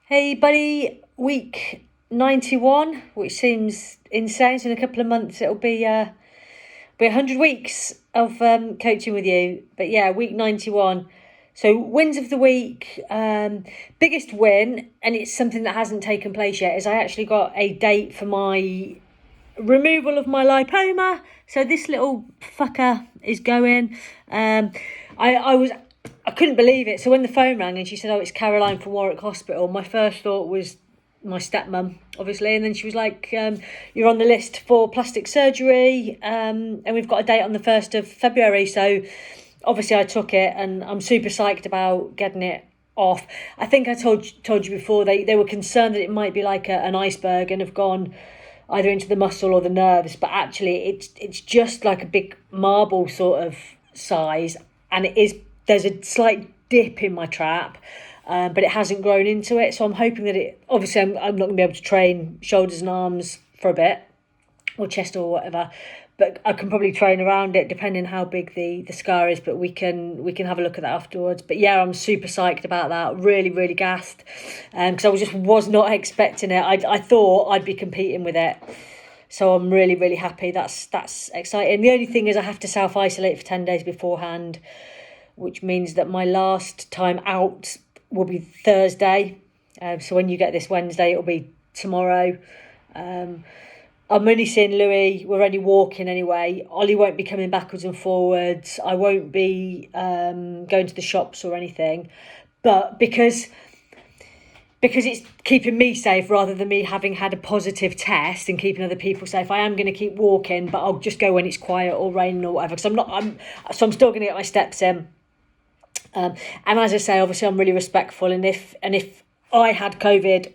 Hey, buddy, week 91, which seems insane. So in a couple of months, it'll be 100 weeks of coaching with you. But yeah, week 91. So wins of the week, biggest win, and it's something that hasn't taken place yet, is I actually got a date for my removal of my lipoma. So this little fucker is going. I couldn't believe it. So when the phone rang and she said, "Oh, it's Caroline from Warwick Hospital," my first thought was my stepmom, obviously, and then she was like, "You're on the list for plastic surgery, and we've got a date on the 1st of February." So obviously, I took it, and I'm super psyched about getting it off. I think I told you before they were concerned that it might be like an iceberg and have gone either into the muscle or the nerves, but actually it's just like a big marble sort of size, and there's a slight dip in my trap, but it hasn't grown into it. So I'm hoping that it obviously I'm not gonna be able to train shoulders and arms for a bit, or chest or whatever, but I can probably train around it depending how big the scar is. But we can have a look at that afterwards. But yeah, I'm super psyched about that. Really, really gassed, because I was not expecting it. I thought I'd be competing with it. So I'm really, really happy. That's exciting. The only thing is I have to self isolate for 10 days beforehand, which means that my last time out will be Thursday. So when you get this Wednesday, it'll be tomorrow. I'm only seeing Louis. We're only walking anyway. Ollie won't be coming backwards and forwards. I won't be going to the shops or anything. But because it's keeping me safe rather than me having had a positive test and keeping other people safe, I am going to keep walking, but I'll just go when it's quiet or raining or whatever. Because I'm still going to get my steps in. And as I say, obviously, I'm really respectful. And if I had COVID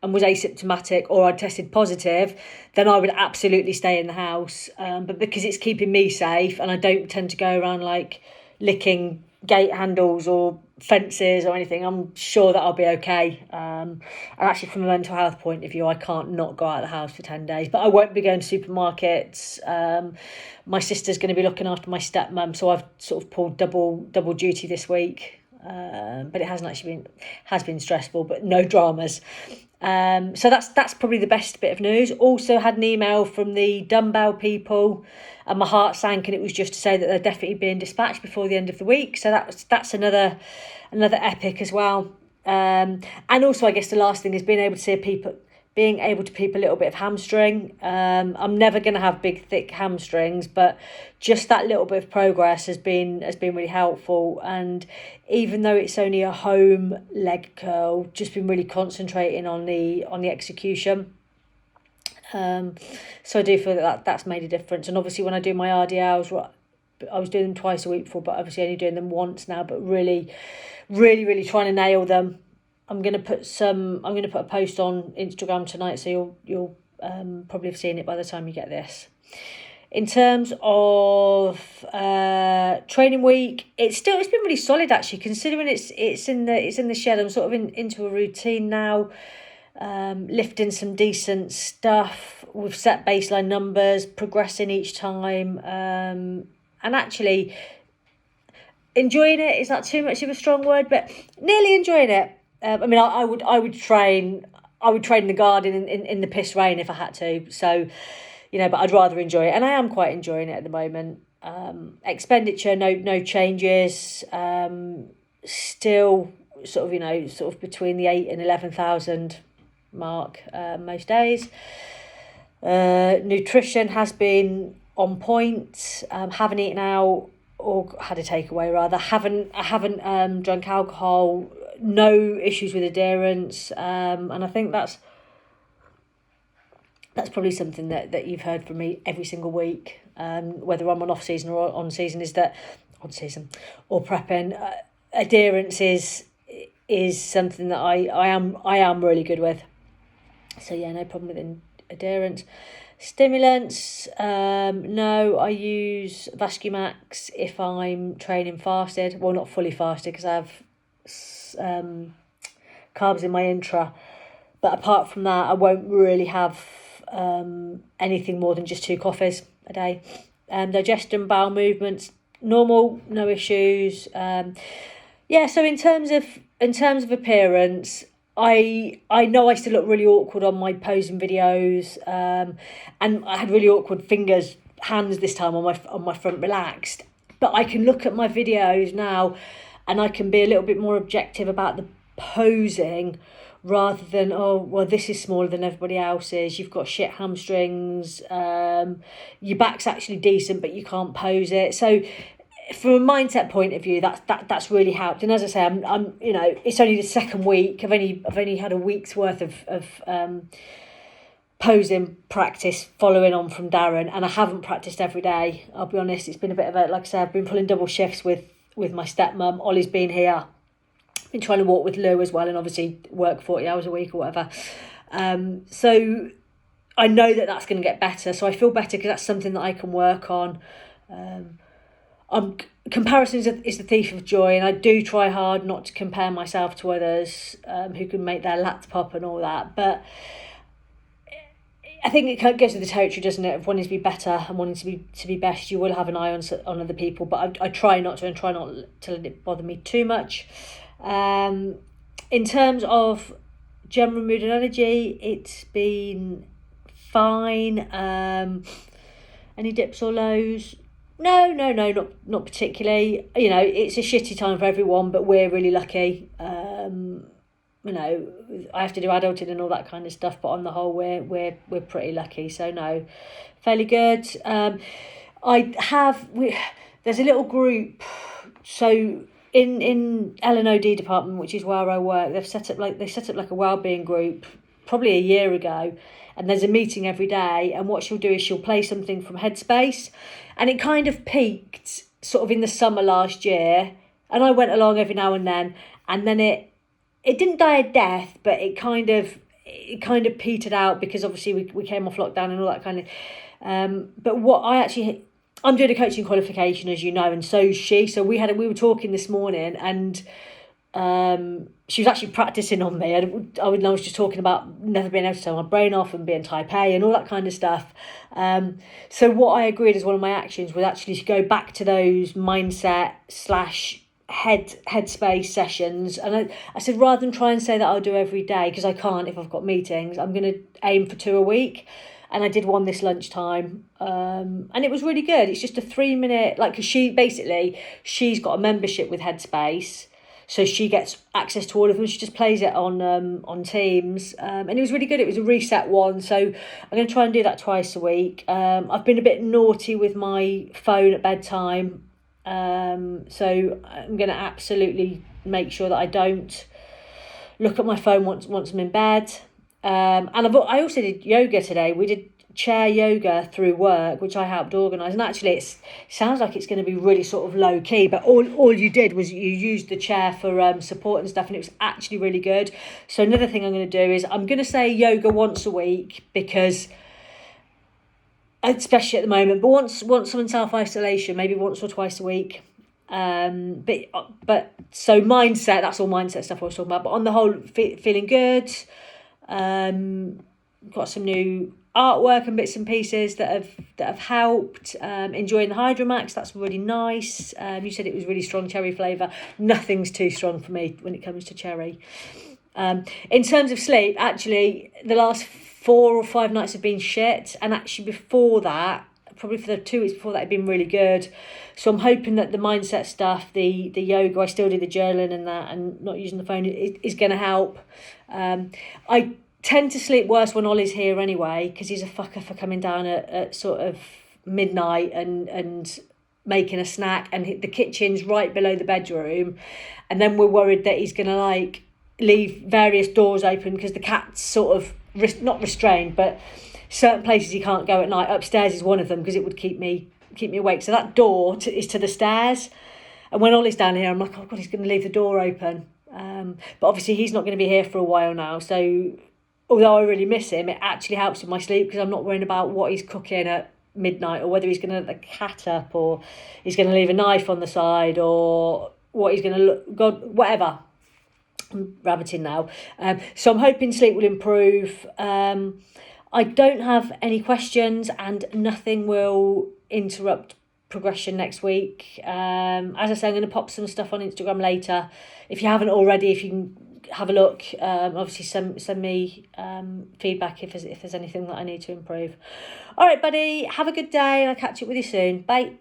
and was asymptomatic, or I tested positive, then I would absolutely stay in the house. But because it's keeping me safe, and I don't tend to go around like licking gate handles or fences or anything, I'm sure that I'll be okay. And actually, from a mental health point of view, I can't not go out of the house for 10 days. But I won't be going to supermarkets. My sister's going to be looking after my stepmom, so I've sort of pulled double duty this week. But it hasn't actually been stressful, but no dramas. So that's probably the best bit of news. Also had an email from the dumbbell people, and my heart sank, and it was just to say that they're definitely being dispatched before the end of the week. So that's another epic as well. And also, I guess the last thing is being able to keep a little bit of hamstring. I'm never going to have big thick hamstrings, but just that little bit of progress has been really helpful. And even though it's only a home leg curl, just been really concentrating on the execution. So I do feel that's made a difference. And obviously when I do my RDLs, I was doing them twice a week before, but obviously only doing them once now, but really, really, really trying to nail them. I'm gonna put a post on Instagram tonight, so you'll probably have seen it by the time you get this. In terms of training week, it's been really solid actually, considering it's in the shed. I'm sort of into a routine now, lifting some decent stuff. We've set baseline numbers, progressing each time, and actually enjoying it. Is that too much of a strong word? But nearly enjoying it. I mean, I would train in the garden in the piss rain if I had to. So, but I'd rather enjoy it, and I am quite enjoying it at the moment. Expenditure, no changes. Still sort of between the 8 and 11,000 mark most days. Nutrition has been on point. Haven't eaten out or had a takeaway rather. I haven't drunk alcohol. No issues with adherence, and I think that's probably something that you've heard from me every single week, whether I'm on off season or on season, is that on season or prepping. Adherence is something that I am really good with. So yeah, no problem with adherence. Stimulants, no, I use Vascumax if I'm training fasted. Well, not fully fasted because I have carbs in my intra, but apart from that, I won't really have anything more than just 2 coffees a day. Digestion, bowel movements, normal, no issues. So in terms of appearance, I know I still look really awkward on my posing videos, and I had really awkward hands this time on my front relaxed. But I can look at my videos now, and I can be a little bit more objective about the posing, rather than, oh well, this is smaller than everybody else's. You've got shit hamstrings. Your back's actually decent, but you can't pose it. So from a mindset point of view, that's really helped. And as I say, I'm it's only the second week. I've only had a week's worth of posing practice following on from Darren, and I haven't practiced every day. I'll be honest, it's been a bit of a, like I say, I've been pulling double shifts with my stepmom. Ollie's been here. Been trying to walk with Lou as well, and obviously work 40 hours a week or whatever. So I know that's going to get better. So I feel better because that's something that I can work on. Comparison is the thief of joy, and I do try hard not to compare myself to others who can make their lats pop and all that. But I think it goes with the territory, doesn't it? Of wanting to be better and wanting to be best, you will have an eye on other people. But I try not to, and try not to let it bother me too much. In terms of general mood and energy, it's been fine. Any dips or lows? No, not particularly. It's a shitty time for everyone, but we're really lucky. I have to do adulting and all that kind of stuff, but on the whole, we're pretty lucky. So no, fairly good. There's a little group. So in L&OD department, which is where I work, they set up like a wellbeing group probably a year ago, and there's a meeting every day. And what she'll do is she'll play something from Headspace, and it kind of peaked sort of in the summer last year, and I went along every now and then it didn't die a death, but it kind of petered out because obviously we came off lockdown and all that kind of. But what I'm doing a coaching qualification, as you know, and so is she. So we were talking this morning, and she was actually practicing on me. I was just talking about never being able to turn my brain off and being type A and all that kind of stuff. So what I agreed as one of my actions was actually to go back to those mindset / headspace sessions. And I said, rather than try and say that I'll do every day, because I can't if I've got meetings, I'm going to aim for 2 a week. And I did one this lunchtime, and it was really good. It's just a 3-minute, because she's got a membership with Headspace, so she gets access to all of them. She just plays it on Teams, and it was really good. It was a reset one, so I'm going to try and do that twice a week. I've been a bit naughty with my phone at bedtime, so I'm going to absolutely make sure that I don't look at my phone once I'm in bed. And I also did yoga today. We did chair yoga through work, which I helped organise. And actually, it sounds like it's going to be really sort of low key, but all you did was you used the chair for support and stuff, and it was actually really good. So another thing I'm going to do is I'm going to say yoga once a week, because especially at the moment, but once I'm in self-isolation, maybe once or twice a week. But so mindset, that's all mindset stuff I was talking about. But on the whole, feeling good. Got some new artwork and bits and pieces that have helped. Enjoying the Hydromax, that's really nice. You said it was really strong cherry flavour. Nothing's too strong for me when it comes to cherry. In terms of sleep, actually the last 4 or 5 nights have been shit, and actually before that, probably for the 2 weeks before that, had been really good. So I'm hoping that the mindset stuff, the yoga, I still do the journaling and that, and not using the phone is going to help. I tend to sleep worse when Ollie's here anyway, because he's a fucker for coming down at sort of midnight and making a snack, and the kitchen's right below the bedroom, and then we're worried that he's going to leave various doors open because the cat's sort of not restrained, but certain places he can't go at night. Upstairs is one of them, because it would keep me awake. So that door is to the stairs, and when Ollie's down here, I'm like, oh god, he's going to leave the door open. But obviously he's not going to be here for a while now, so although I really miss him, it actually helps with my sleep, because I'm not worrying about what he's cooking at midnight, or whether he's going to let the cat up, or he's going to leave a knife on the side, or what he's going to look, god, whatever. I'm rabbiting now. So I'm hoping sleep will improve. I don't have any questions, and nothing will interrupt progression next week. As I say, I'm going to pop some stuff on Instagram later. If you haven't already, if you can have a look. Obviously, send me feedback if there's anything that I need to improve. All right, buddy. Have a good day, and I'll catch up with you soon. Bye.